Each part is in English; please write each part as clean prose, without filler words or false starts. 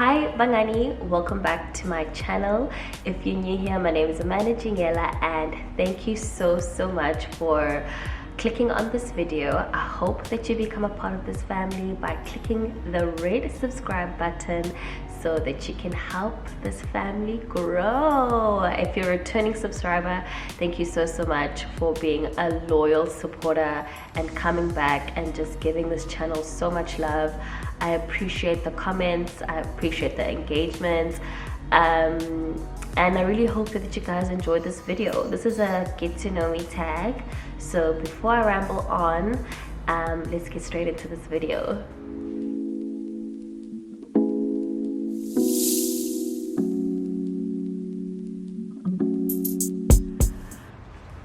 Hi Bangani, welcome back to my channel. If you're new here, my name is Jingela, and thank you so much for clicking on this video. I hope that you become a part of this family by clicking the red subscribe button so that you can help this family grow. If you're a returning subscriber, thank you so much for being a loyal supporter and coming back and just giving this channel so much love. I appreciate the comments, I appreciate the engagement, and I really hope that you guys enjoyed this video. This is a get to know me tag, so before I ramble on, let's get straight into this video.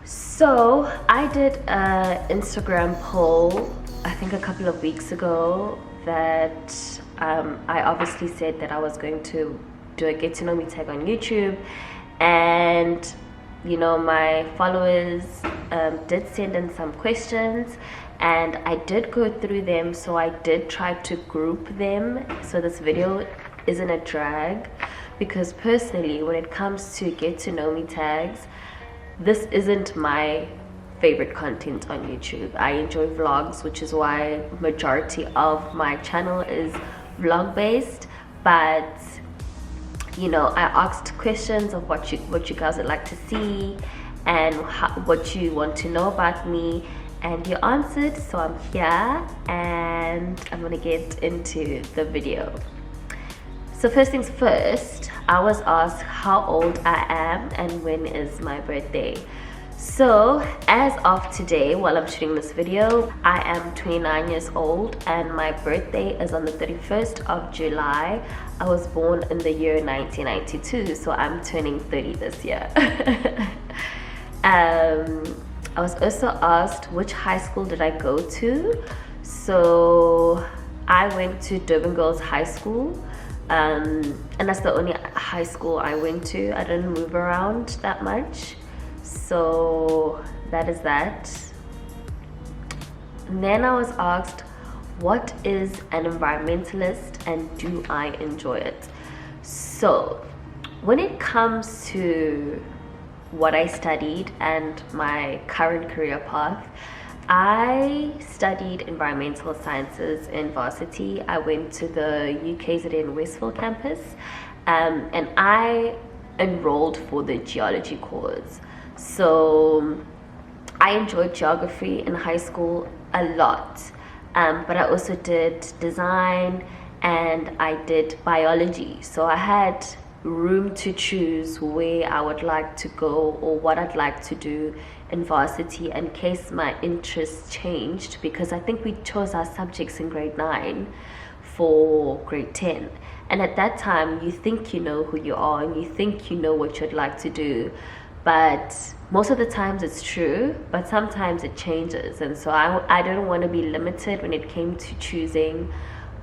So I did an Instagram poll, I think a couple of weeks ago, that I obviously said that I was going to do a get to know me tag on YouTube, and you know, my followers did send in some questions and I did go through them, so I did try to group them so this video isn't a drag, because personally when it comes to get to know me tags, this isn't my favorite content on YouTube. I enjoy vlogs, which is why majority of my channel is vlog based, but you know, I asked questions of what you guys would like to see and what you want to know about me, and you answered, so I'm here and I'm gonna get into the video. So first things first, I was asked how old I am and when is my birthday. So as of today, while I'm shooting this video, I am 29 years old and my birthday is on the 31st of July. I was born in the year 1992, so I'm turning 30 this year. I was also asked which high school did I go to. So I went to Durban Girls High School, and that's the only high school I went to. I didn't move around that much, so that is that. And then I was asked what is an environmentalist and do I enjoy it. So when it comes to what I studied and my current career path, I studied environmental sciences in varsity. I went to the UKZN Westville campus, and I enrolled for the geology course. So I enjoyed geography in high school a lot, but I also did design and I did biology. So I had room to choose where I would like to go or what I'd like to do in varsity in case my interests changed, because I think we chose our subjects in grade 9 for grade 10, and at that time you think you know who you are and you think you know what you'd like to do, but most of the times it's true, but sometimes it changes. And so I didn't want to be limited when it came to choosing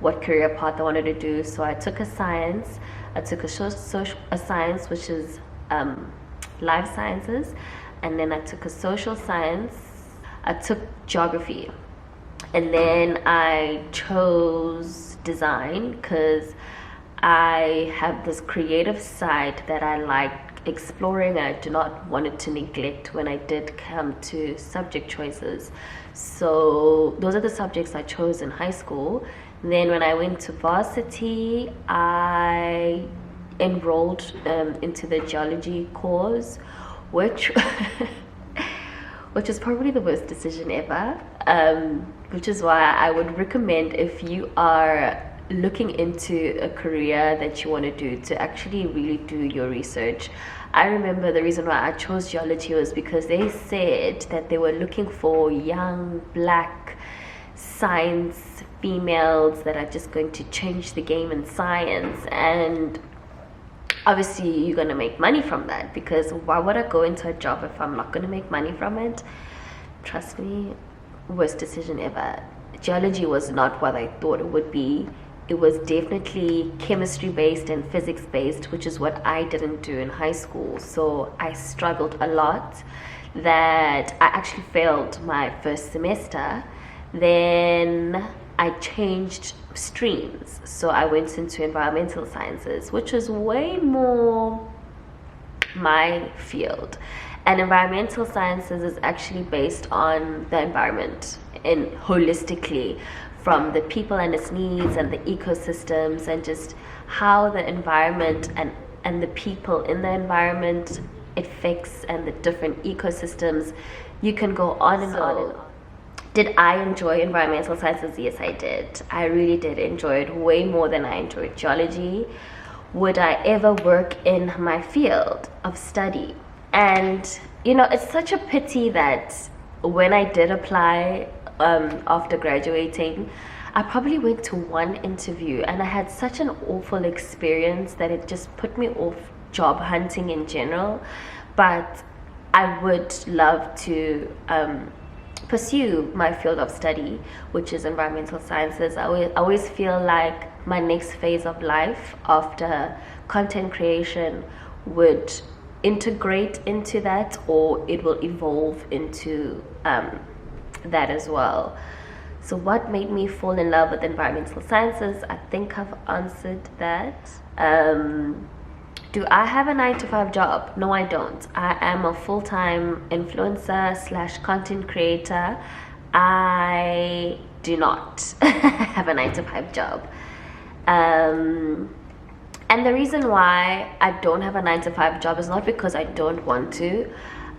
what career path I wanted to do. So I took a science, I took a science, which is life sciences, and then I took a social science, I took geography, and then I chose design because I have this creative side that I like exploring. I do not want it to neglect when I did come to subject choices. So those are the subjects I chose in high school. And then when I went to varsity, I enrolled into the geology course, which is probably the worst decision ever, which is why I would recommend, if you are looking into a career that you want to do, to actually really do your research. I remember the reason why I chose geology was because they said that they were looking for young black science females that are just going to change the game in science, and obviously you're going to make money from that, because why would I go into a job if I'm not going to make money from it? Trust me, worst decision ever. Geology was not what I thought it would be. It was definitely chemistry based and physics based, which is what I didn't do in high school. So I struggled a lot that I actually failed my first semester. Then I changed streams. So I went into environmental sciences, which was way more my field. And environmental sciences is actually based on the environment and holistically, from the people and its needs and the ecosystems, and just how the environment and the people in the environment affects, and the different ecosystems. You can go on and on. Did I enjoy environmental sciences? Yes, I did. I really did enjoy it way more than I enjoyed geology. Would I ever work in my field of study? And it's such a pity that when I did apply after graduating, I probably went to one interview and I had such an awful experience that it just put me off job hunting in general. But I would love to pursue my field of study, which is environmental sciences. I always feel like my next phase of life after content creation would integrate into that, or it will evolve into that as well. So what made me fall in love with environmental sciences? I think I've answered that. Do I have a 9-to-5 job? No, I don't. I am a full-time influencer / content creator. I do not have a 9-to-5 job. And the reason why I don't have a 9-to-5 job is not because I don't want to.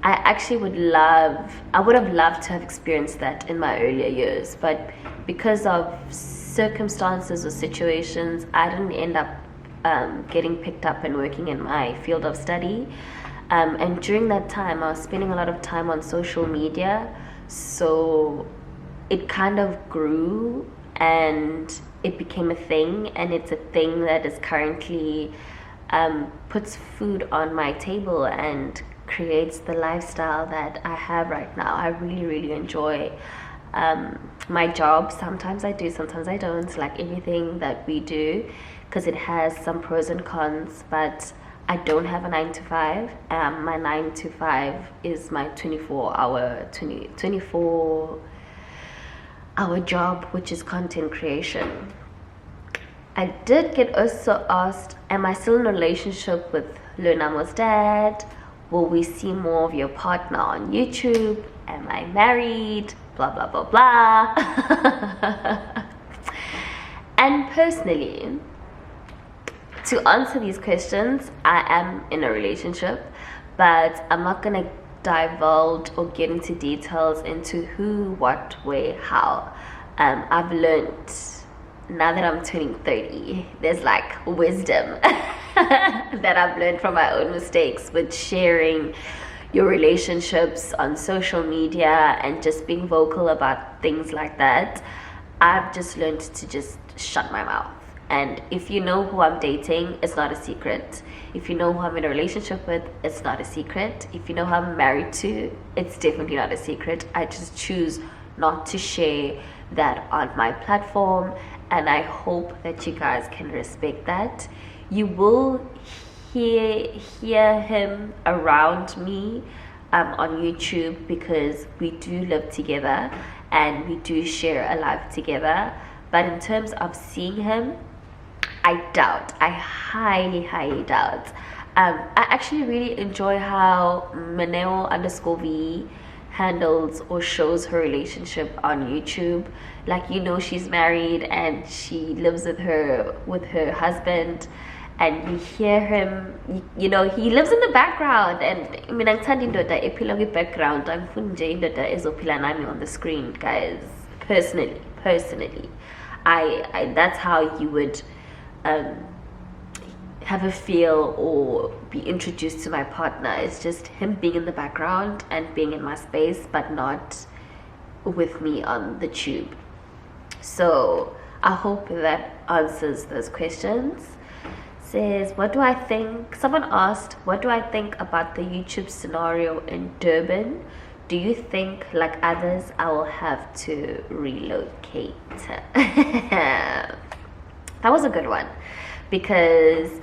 I actually would have loved to have experienced that in my earlier years, but because of circumstances or situations, I didn't end up getting picked up and working in my field of study. And during that time, I was spending a lot of time on social media, so it kind of grew and it became a thing, and it's a thing that is currently puts food on my table and creates the lifestyle that I have right now. I really, really enjoy my job. Sometimes I do, sometimes I don't, like everything that we do, because it has some pros and cons. But I don't have a 9-to-5. My 9-to-5 is my 24-hour job, which is content creation. I did get also asked, am I still in a relationship with Lunamo's dad? Will we see more of your partner on YouTube? Am I married? Blah, blah, blah, blah. And personally, to answer these questions, I am in a relationship, but I'm not going to divulge or get into details into who, what, where, how. I've learned, now that I'm turning 30, there's like wisdom that I've learned from my own mistakes with sharing your relationships on social media and just being vocal about things like that. I've just learned to just shut my mouth. And if you know who I'm dating, it's not a secret. If you know who I'm in a relationship with, it's not a secret. If you know who I'm married to, it's definitely not a secret. I just choose not to share that on my platform, and I hope that you guys can respect that. You will hear him around me on YouTube, because we do live together and we do share a life together. But in terms of seeing him, I highly doubt. I actually really enjoy how Maneo_V handles or shows her relationship on YouTube. Like, she's married and she lives with her husband, and you hear him, he lives in the background, and I mean, angithanda indoda ephila kwi-background, angifuni nje indoda ezophila nami on the screen, guys. Personally, I that's how you would have a feel or be introduced to my partner. It's just him being in the background and being in my space, but not with me on the tube. So I hope that answers those questions. Says, what do I think? Someone asked, what do I think about the YouTube scenario in Durban? Do you think, like others, I will have to relocate? That was a good one, because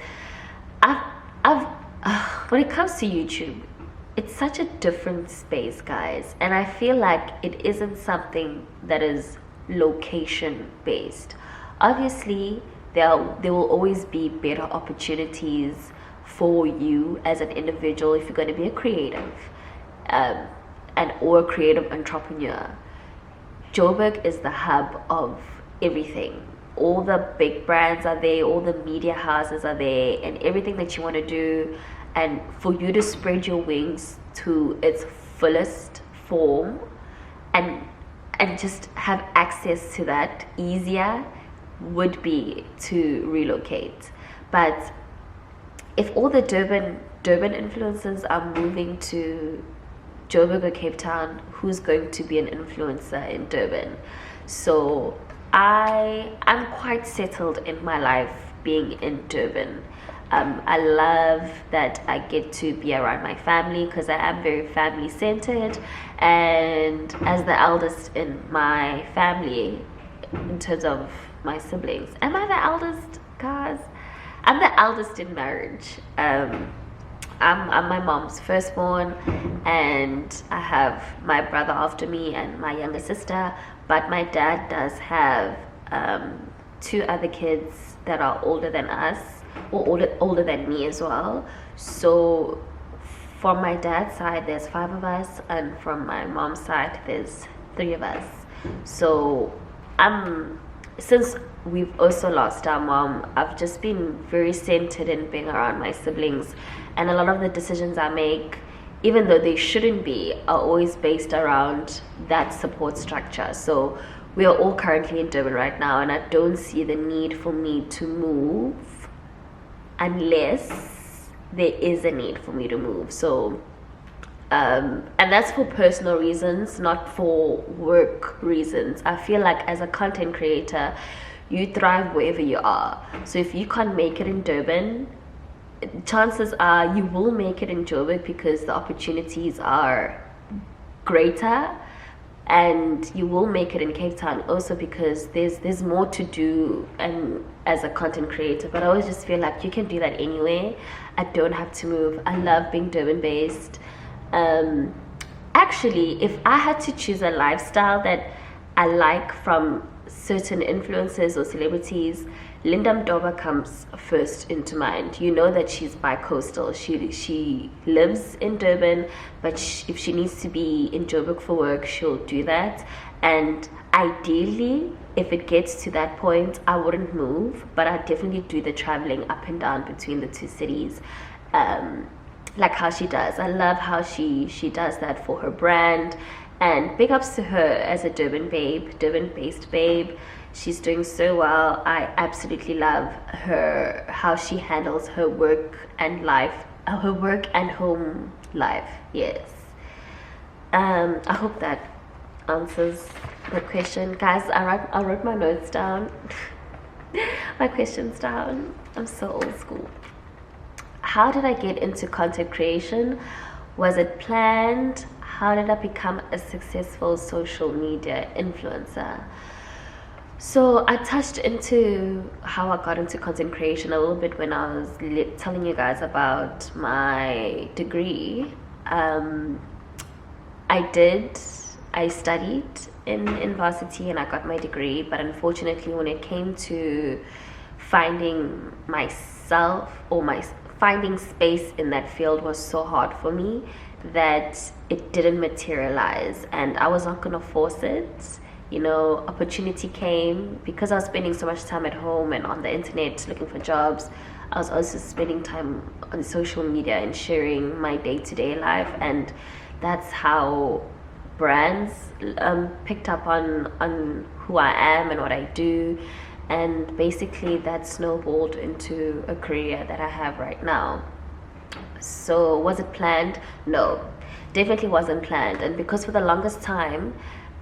when it comes to YouTube, it's such a different space, guys, and I feel like it isn't something that is location based. Obviously, there will always be better opportunities for you as an individual if you're going to be a creative, um, and or a creative entrepreneur. Joburg is the hub of everything. All the big brands are there, all the media houses are there, and everything that you want to do. And for you to spread your wings to its fullest form, and just have access to that easier, would be to relocate. But if all the Durban influencers are moving to Joburg or Cape Town, who's going to be an influencer in Durban? So I'm quite settled in my life being in Durban. I love that I get to be around my family because I am very family centered, and as the eldest in my family, in terms of my siblings, am I the eldest, guys? I'm the eldest in marriage. I'm my mom's firstborn, and I have my brother after me and my younger sister. But my dad does have two other kids that are older than us, or older than me as well. So from my dad's side, there's 5 of us, and from my mom's side, there's 3 of us. So since we've also lost our mom, I've just been very centered in being around my siblings, and a lot of the decisions I make, even though they shouldn't be, are always based around that support structure. So we are all currently in Durban right now, and I don't see the need for me to move unless there is a need for me to move. So and that's for personal reasons, not for work reasons. I feel like as a content creator, you thrive wherever you are. So if you can't make it in Durban, chances are you will make it in Joburg because the opportunities are greater, and you will make it in Cape Town also because there's more to do and as a content creator. But I always just feel like you can do that anyway. I don't have to move. I love being Durban based. Actually, if I had to choose a lifestyle that I like from certain influencers or celebrities, Linda Mdoba comes first into mind. You know that she's bi-coastal. She lives in Durban, but if she needs to be in Joburg for work, she'll do that. And ideally, if it gets to that point, I wouldn't move, but I'd definitely do the traveling up and down between the two cities. Like how she does. I love how she does that for her brand, and big ups to her as a Durban based babe. She's doing so well. I absolutely love her, how she handles her work and home life. Yes. I hope that answers the question, guys. I wrote my notes down, my questions down. I'm so old school. How did I get into content creation? Was it planned? How did I become a successful social media influencer? So I touched into how I got into content creation a little bit when I was telling you guys about my degree. I studied in varsity and I got my degree, but unfortunately when it came to finding myself or finding space in that field was so hard for me that it didn't materialize, and I was not gonna force it. You know, opportunity came because I was spending so much time at home and on the internet looking for jobs. I was also spending time on social media and sharing my day-to-day life, and that's how brands picked up on who I am and what I do. And basically that snowballed into a career that I have right now. So was it planned? No, definitely wasn't planned. And because for the longest time,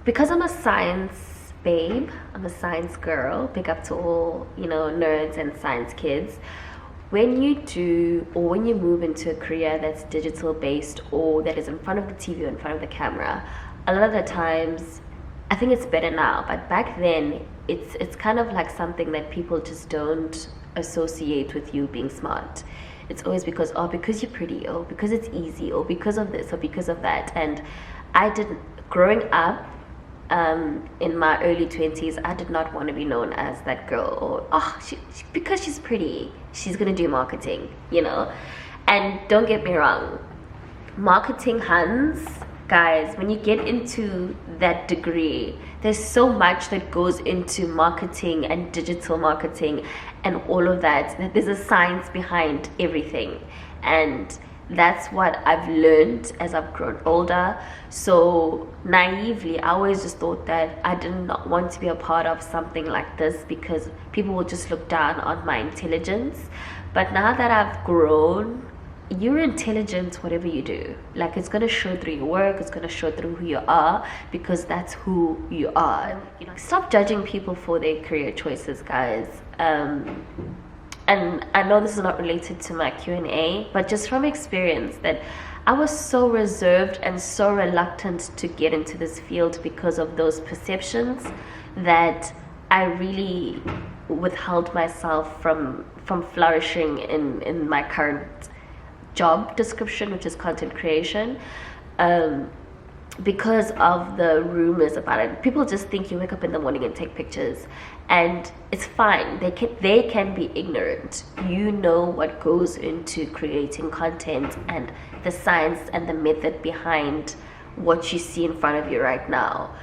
because I'm a science babe, I'm a science girl, big up to all, nerds and science kids. When you move into a career that's digital based or that is in front of the TV or in front of the camera, a lot of the times, I think it's better now, but back then it's kind of like something that people just don't associate with you being smart. It's always because you're pretty, or because it's easy, or because of this or because of that. And growing up, in my early 20s, I did not want to be known as that girl, or because she's pretty, she's gonna do marketing, you know. And don't get me wrong, marketing hands, guys, when you get into that degree, there's so much that goes into marketing and digital marketing and all of that there's a science behind everything. And that's what I've learned as I've grown older. So naively, I always just thought that I did not want to be a part of something like this because people will just look down on my intelligence. But now that I've grown, you're intelligent whatever you do. Like, it's going to show through your work, it's going to show through who you are, because that's who you are. You know, stop judging people for their career choices, guys. And I know this is not related to my Q&A, but just from experience, that I was so reserved and so reluctant to get into this field because of those perceptions, that I really withheld myself from flourishing in my current job description, which is content creation, because of the rumors about it. People just think you wake up in the morning and take pictures, and it's fine. They can be ignorant. You know what goes into creating content and the science and the method behind what you see in front of you right now.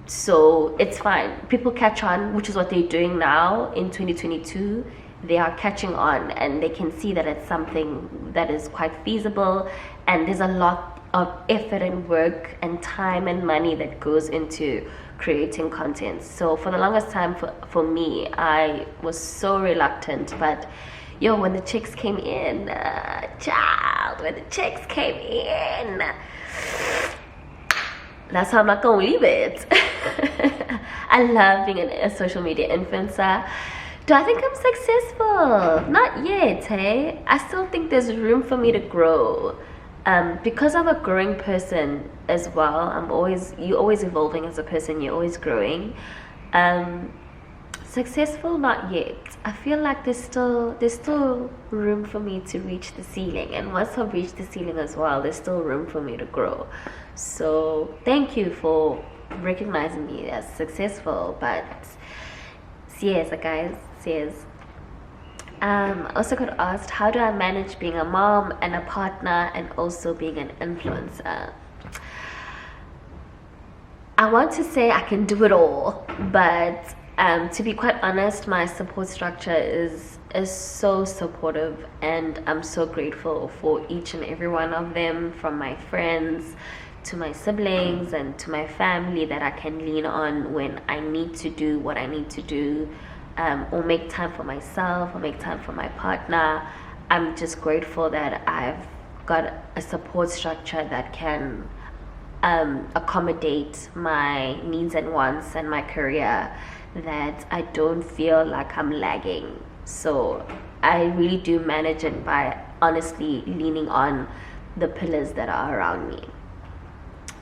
So it's fine. People catch on, which is what they're doing now in 2022. They are catching on, and they can see that it's something that is quite feasible, and there's a lot of effort and work and time and money that goes into creating content. So for the longest time, for me, I was so reluctant. But when the chicks came in, when the chicks came in, that's how I'm not gonna leave it. I love being a social media influencer. Do I think I'm successful? Not yet, hey? I still think there's room for me to grow. Because I'm a growing person as well. You're always evolving as a person, you're always growing. Successful, not yet. I feel like there's still room for me to reach the ceiling. And once I've reached the ceiling as well, there's still room for me to grow. So thank you for recognizing me as successful. But yes, guys, yes. Also got asked, how do I manage being a mom and a partner and also being an influencer? I want to say I can do it all, but to be quite honest, my support structure is so supportive, and I'm so grateful for each and every one of them, from my friends to my siblings and to my family, that I can lean on when I need to do what I need to do. Or make time for myself, or make time for my partner. I'm just grateful that I've got a support structure that can accommodate my needs and wants and my career, that I don't feel like I'm lagging. So I really do manage it by honestly leaning on the pillars that are around me.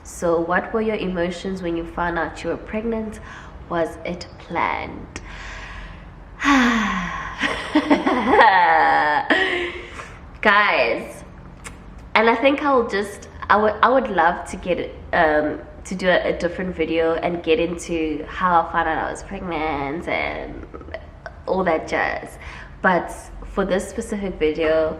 So what were your emotions when you found out you were pregnant? Was it planned? Guys, and I think I would love to get to do a different video and get into how I found out I was pregnant and all that jazz. But for this specific video,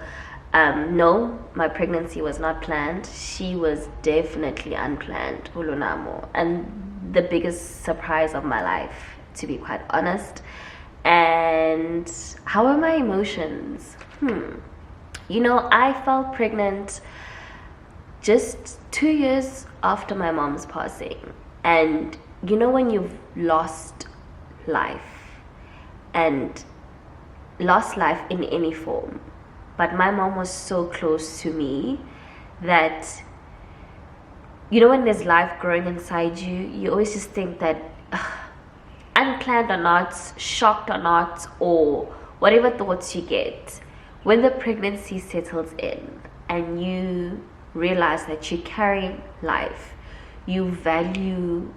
no, my pregnancy was not planned. She was definitely unplanned, Ulunamo, and the biggest surprise of my life, to be quite honest. And how are my emotions? I fell pregnant just 2 years after my mom's passing. And when you've lost life, and lost life in any form, but my mom was so close to me that when there's life growing inside you, you always just think that unplanned or not, shocked or not, or whatever thoughts you get, when the pregnancy settles in and you realize that you carry life, you value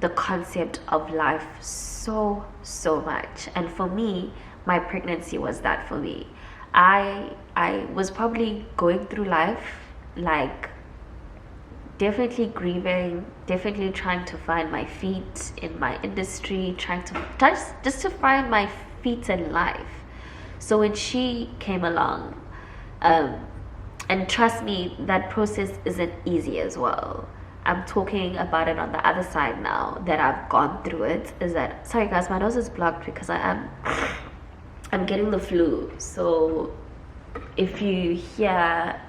the concept of life so much. And for me, my pregnancy was that for me. I was probably going through life like definitely grieving, definitely trying to find my feet in my industry, trying to just to find my feet in life. So when she came along, and trust me, that process isn't easy as well. I'm talking about it on the other side now that I've gone through it. Is that, sorry guys, my nose is blocked because I'm getting the flu. So if you hear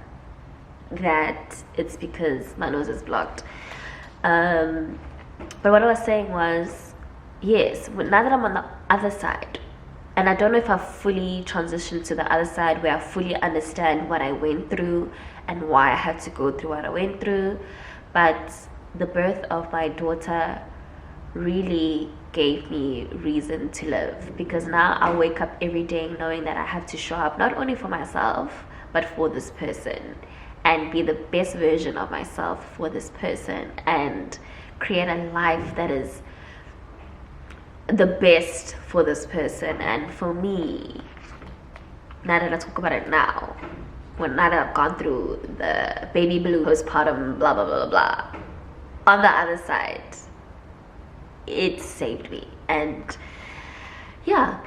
that, it's because my nose is blocked. But what I was saying was, yes, now that I'm on the other side, and I don't know if I've fully transitioned to the other side where I fully understand what I went through and why I had to go through what I went through, but the birth of my daughter really gave me reason to live, because now I wake up every day knowing that I have to show up not only for myself but for this person, and be the best version of myself for this person, and create a life that is the best for this person and for me. Now that I talk about it now, now that I've gone through the baby blue postpartum blah blah blah blah, on the other side, it saved me. And yeah,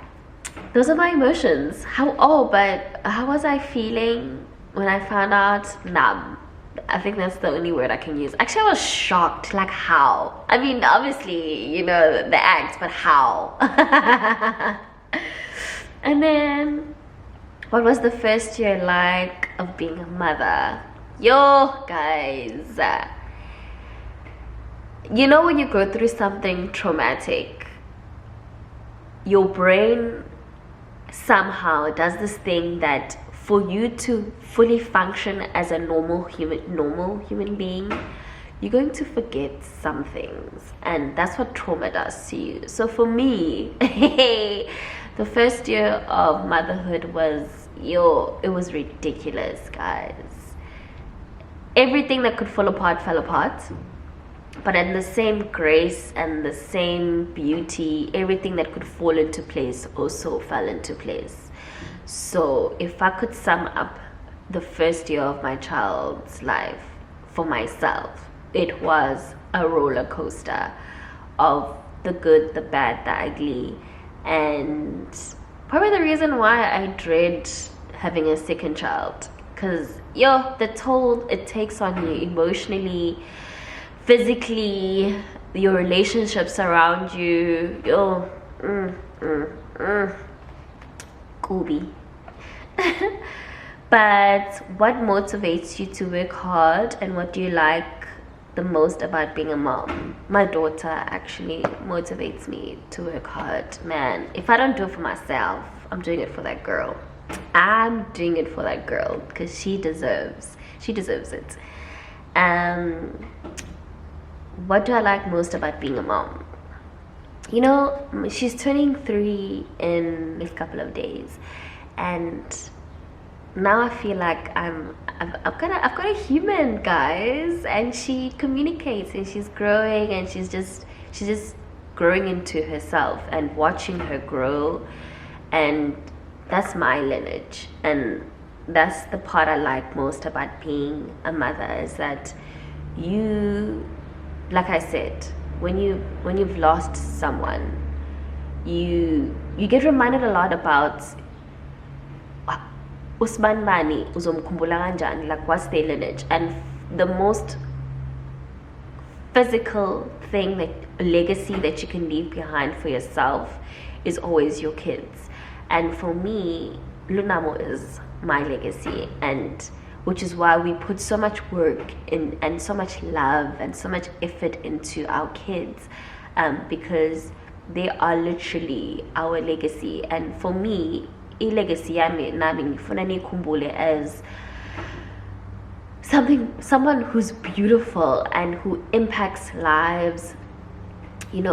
those are my emotions. But how was I feeling when I found out? Numb. I think that's the only word I can use. Actually, I was shocked. Like, how? I mean, obviously, you know, the act, but how? And then, what was the first year like of being a mother? Yo, guys. You know, when you go through something traumatic, your brain somehow does this thing that for you to fully function as a normal human being, you're going to forget some things, and that's what trauma does to you. So for me, the first year of motherhood was, it was ridiculous, guys. Everything that could fall apart fell apart, but in the same grace and the same beauty, everything that could fall into place also fell into place. So if I could sum up the first year of my child's life for myself, it was a roller coaster of the good, the bad, the ugly, and probably the reason why I dread having a second child, because the toll it takes on you emotionally, physically, your relationships around you, Gooby. But what motivates you to work hard, and what do you like the most about being a mom? My daughter actually motivates me to work hard. Man, if I don't do it for myself, I'm doing it for that girl. I'm doing it for that girl because she deserves it. What do I like most about being a mom? You know, she's turning 3 in a couple of days, and now I feel like I've got a human, guys, and she communicates, and she's growing, and she's just growing into herself, and watching her grow, and that's my lineage, and that's the part I like most about being a mother, is that you, like I said, when you've lost someone, you get reminded a lot about Usman Mani, uzomkhumbula kanjani, like what's their lineage, and the most physical thing, that legacy that you can leave behind for yourself, is always your kids. And for me, Lunamo is my legacy, and which is why we put so much work in and so much love and so much effort into our kids, because they are literally our legacy. And for me, legacy yami nami ngifuna nikhumbule as someone who's beautiful and who impacts lives,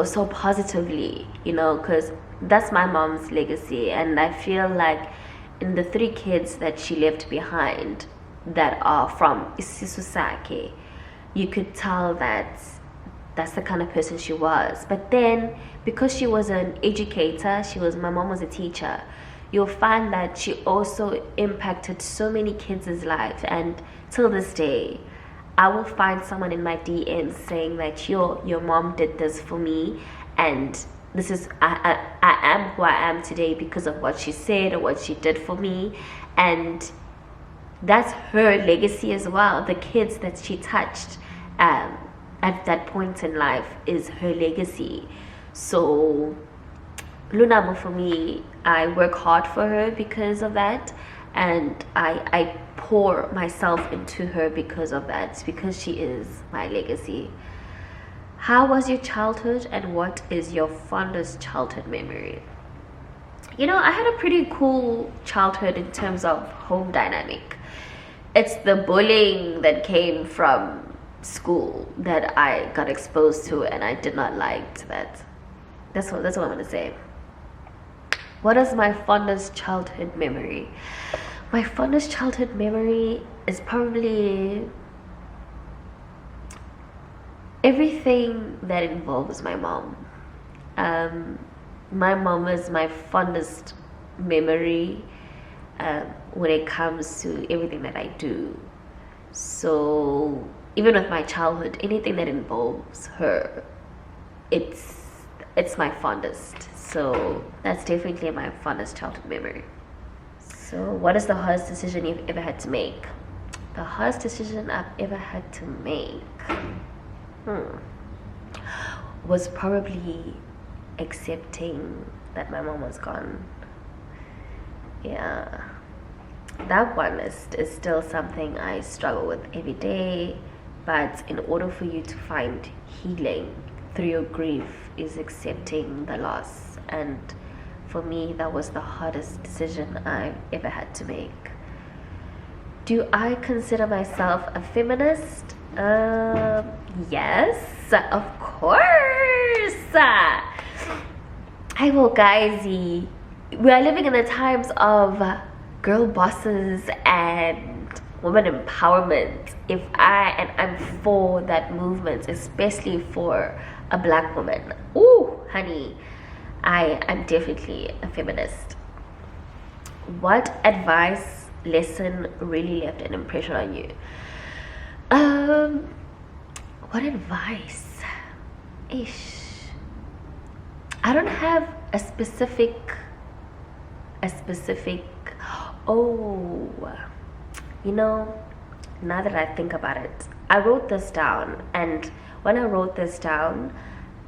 so positively, because that's my mom's legacy. And I feel like in the 3 kids that she left behind that are from isisu sakhe, you could tell that that's the kind of person she was. But then, because she was an educator, my mom was a teacher, you'll find that she also impacted so many kids' lives. And till this day, I will find someone in my DMs saying that your mom did this for me, and this is I am who I am today because of what she said or what she did for me. And that's her legacy as well. The kids that she touched at that point in life is her legacy. So Lunamo, for me, I work hard for her because of that, and I pour myself into her because of that, because she is my legacy. How was your childhood, and what is your fondest childhood memory? I had a pretty cool childhood in terms of home dynamic. It's the bullying that came from school that I got exposed to, and I did not like that. That's what I'm gonna say. What is my fondest childhood memory? My fondest childhood memory is probably everything that involves my mom. My mom is my fondest memory when it comes to everything that I do. So even with my childhood, anything that involves her, it's my fondest. So that's definitely my fondest childhood memory. So what is the hardest decision you've ever had to make? The hardest decision I've ever had to make was probably accepting that my mom was gone. Yeah, that one is still something I struggle with every day. But in order for you to find healing through your grief is accepting the loss. And for me, that was the hardest decision I've ever had to make. Do I consider myself a feminist? Yes, of course. Hi, well, guys, we are living in the times of girl bosses and women empowerment. I'm for that movement, especially for a black woman. Ooh, honey, I'm definitely a feminist. What advice lesson really left an impression on you? What advice? I don't have a specific now that I think about it, I wrote this down, and when I wrote this down,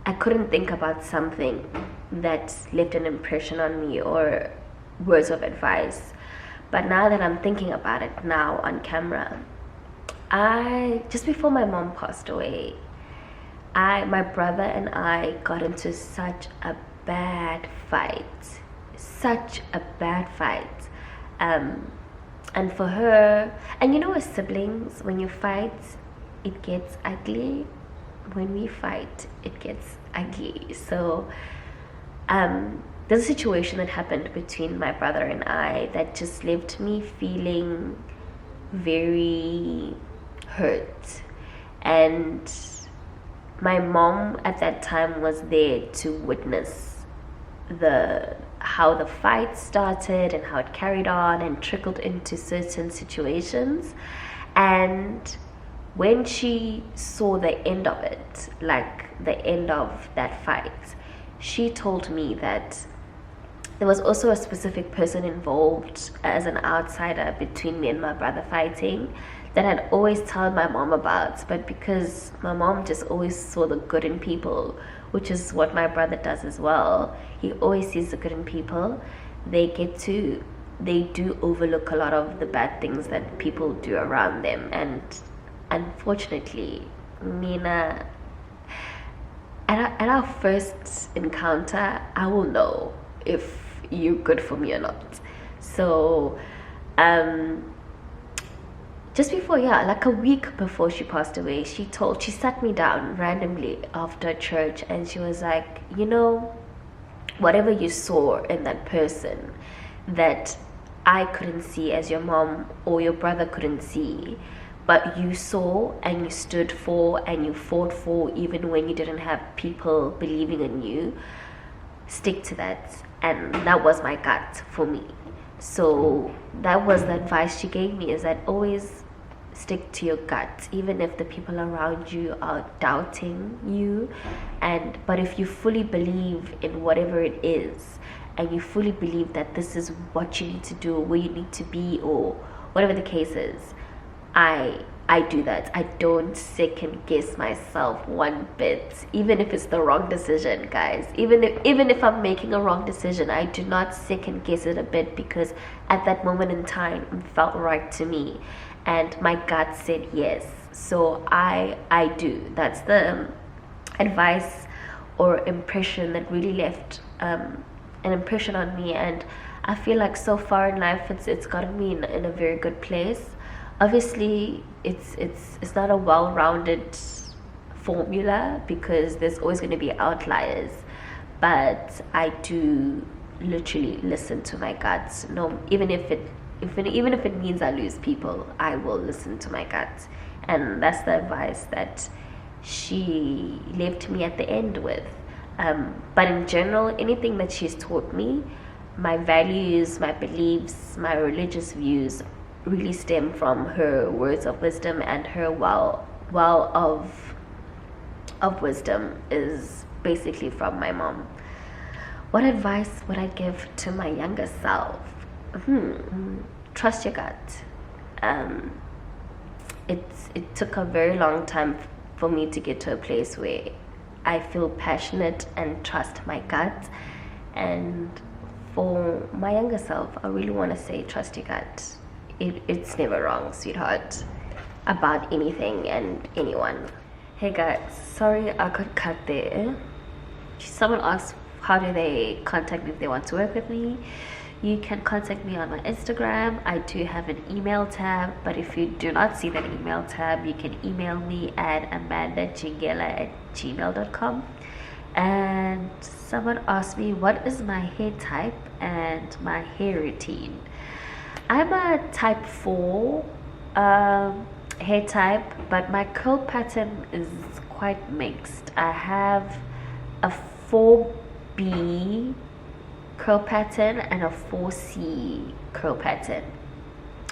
I couldn't think about something that left an impression on me or words of advice. But now that I'm thinking about it now on camera, just before my mom passed away, my brother and I got into such a bad fight. And for her, and as siblings, when you fight, it gets ugly. When we fight, it gets ugly. So there's a situation that happened between my brother and I that just left me feeling very hurt. And my mom at that time was there to witness how the fight started and how it carried on and trickled into certain situations. And when she saw the end of it, like the end of that fight, she told me that there was also a specific person involved as an outsider between me and my brother fighting that I'd always tell my mom about, but because my mom just always saw the good in people, which is what my brother does as well. He always sees the good in people. They do overlook a lot of the bad things that people do around them. And unfortunately, Mina, at our first encounter, I will know if you're good for me or not. So just before, like a week before she passed away, she sat me down randomly after church, and she was like, whatever you saw in that person that I couldn't see as your mom or your brother couldn't see, but you saw and you stood for and you fought for, even when you didn't have people believing in you, stick to that. And that was my gut for me. So that was the advice she gave me, is that always stick to your gut, even if the people around you are doubting you. But if you fully believe in whatever it is, and you fully believe that this is what you need to do, where you need to be, or whatever the case is, I do that. I don't second guess myself one bit, even if it's the wrong decision, guys. Even if I'm making a wrong decision, I do not second guess it a bit, because at that moment in time it felt right to me and my gut said yes. So I do. That's the advice or impression that really left an impression on me, and I feel like so far in life it's gotten me in a very good place. Obviously it's not a well-rounded formula, because there's always going to be outliers, but I do literally listen to my gut. No, even if it means I lose people, I will listen to my gut. And that's the advice that she left me at the end with. But in general, anything that she's taught me, my values, my beliefs, my religious views, really stem from her words of wisdom, and her well of wisdom is basically from my mom. What advice would I give to my younger self? Trust your gut. It took a very long time for me to get to a place where I feel passionate and trust my gut. And for my younger self, I really want to say, trust your gut. It's never wrong, sweetheart, about anything and anyone. Hey guys, sorry I could cut there. Someone asked how do they contact me if they want to work with me. You can contact me on my Instagram. I do have an email tab, but if you do not see that email tab, you can email me at amandajingela@gmail.com. And someone asked me what is my hair type and my hair routine. I'm a type 4 hair type, but my curl pattern is quite mixed. I have a 4B curl pattern and a 4C curl pattern.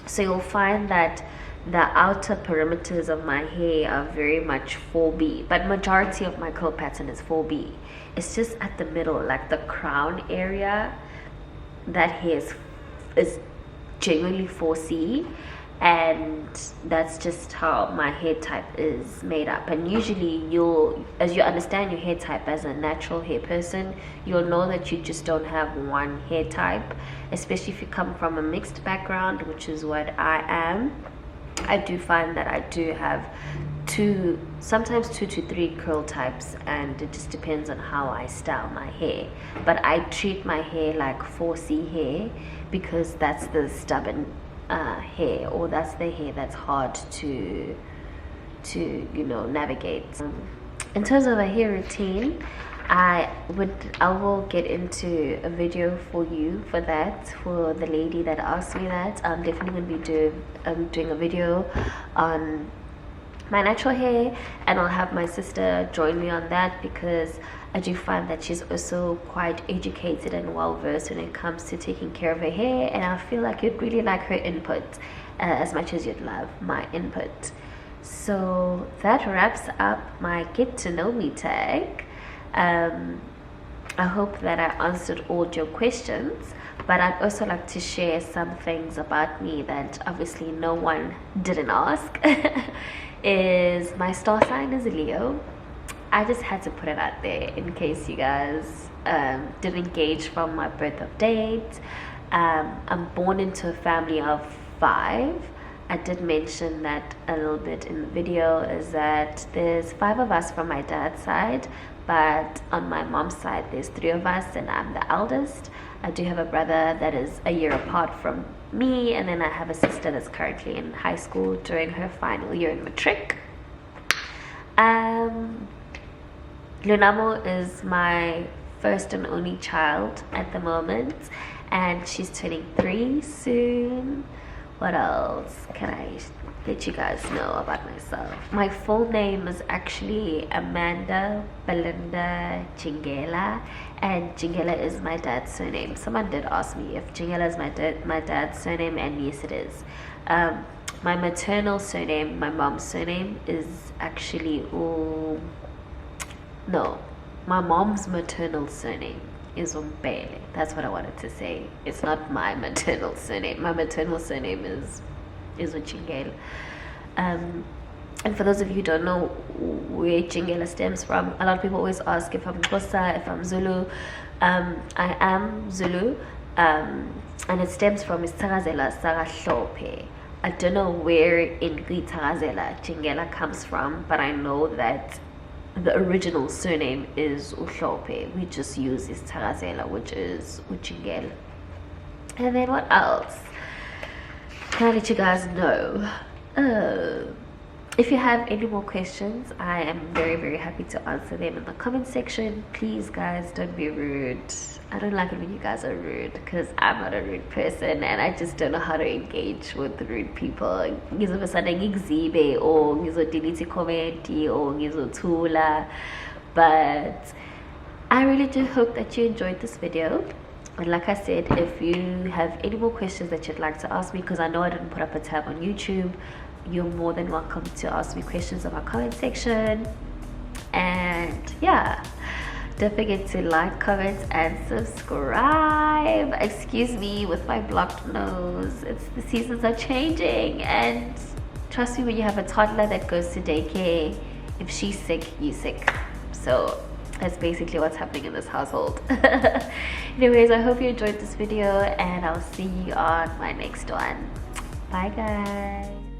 So you'll find that the outer perimeters of my hair are very much 4B, but majority of my curl pattern is 4B. It's just at the middle, like the crown area, that hair is genuinely 4C, and that's just how my hair type is made up. And usually as you understand your hair type as a natural hair person, you'll know that you just don't have one hair type, especially if you come from a mixed background, which is what I am. I do find that I do have sometimes 2 to 3 curl types, and it just depends on how I style my hair. But I treat my hair like 4C hair, because that's the stubborn hair, or that's the hair that's hard to navigate. In terms of a hair routine, I will get into a video for you for that, for the lady that asked me that. I'm definitely going to be doing a video on my natural hair, and I'll have my sister join me on that, because I do find that she's also quite educated and well versed when it comes to taking care of her hair, and I feel like you'd really like her input as much as you'd love my input. So that wraps up my get to know me tag. I hope that I answered all your questions, but I'd also like to share some things about me that obviously no one didn't ask. Is my star sign is Leo. I just had to put it out there in case you guys didn't gauge from my birth of date. I'm born into a family of 5. I did mention that a little bit in the video, is that there's 5 of us from my dad's side, but on my mom's side there's 3 of us, and I'm the eldest. I do have a brother that is a year apart from me, and then I have a sister that's currently in high school during her final year in matric. Lunamo is my first and only child at the moment, and she's turning 3 soon. What else can I let you guys know about myself? My full name is actually Amanda Belinda Jingela, and Jingela is my dad's surname. Someone did ask me if Jingela is my dad's surname, and yes it is. my maternal surname, my mom's surname, is actually no, my mom's maternal surname is Umbele. That's what I wanted to say. It's not my maternal surname. My maternal surname is Jingela. And for those of you who don't know where Jingela stems from, a lot of people always ask if I'm Xhosa, if I'm Zulu. I am Zulu, and it stems from Isitarazela Sarahlope. I don't know where in Gitarazela Jingela comes from, but I know that the original surname is Uhlope. We just use Isitarazela, which is Jingela. And then what else? Can I let you guys know? If you have any more questions, I am very, very happy to answer them in the comment section. Please, guys, don't be rude. I don't like it when you guys are rude, because I'm not a rude person and I just don't know how to engage with rude people. Ngizobasana ngikuzibe or ngizodelete comment or ngizothula. But I really do hope that you enjoyed this video. And like I said, if you have any more questions that you'd like to ask me, because I know I didn't put up a tab on YouTube, you're more than welcome to ask me questions in my comment section. And yeah, don't forget to like, comment, and subscribe. Excuse me with my blocked nose. The seasons are changing, and trust me, when you have a toddler that goes to daycare, if she's sick, you're sick. So that's basically what's happening in this household. Anyways, I hope you enjoyed this video, and I'll see you on my next one. Bye, guys.